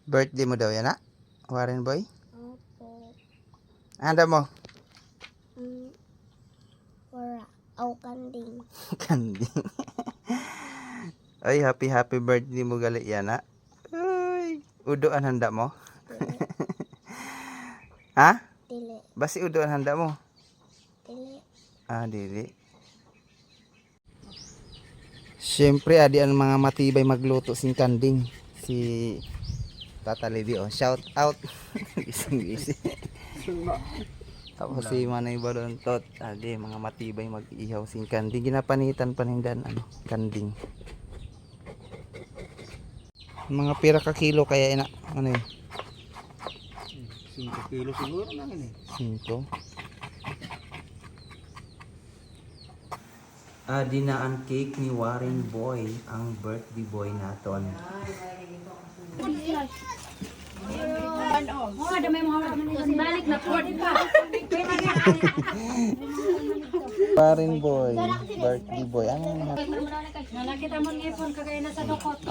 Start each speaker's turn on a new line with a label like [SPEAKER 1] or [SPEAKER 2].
[SPEAKER 1] Birthday mo daw yan, ha? Warren boy?
[SPEAKER 2] Opo.
[SPEAKER 1] Anda mo?
[SPEAKER 2] Wala. Aw, kanding.
[SPEAKER 1] Kanding. Ay, happy birthday mo gali yan, ha? Ay, udo ang handa mo?
[SPEAKER 2] Dili.
[SPEAKER 1] Ha?
[SPEAKER 2] Dili.
[SPEAKER 1] Basi udo ang handa mo?
[SPEAKER 2] Dili.
[SPEAKER 1] Ah, dili. Siyempre, adi ang mga matibay magluto sing kanding. Si Tata Levi, oh. Shout out. Gising-gising. Tapos si Manay Balontot, adi mga matibay mag-ihaw sing kanding. Ginapanitan panindan, ano, kanding. Mga pira ka kilo kaya ina, ano yun?
[SPEAKER 3] 5 kilo siguro lang ini.
[SPEAKER 1] 5. Dinaan cake ni Warren Boy, ang birthday boy naton.
[SPEAKER 4] Balik na port pa.
[SPEAKER 1] Warren Boy, birthday boy. Ano
[SPEAKER 4] Nakita mo ng ipon kagaya na sa dukot.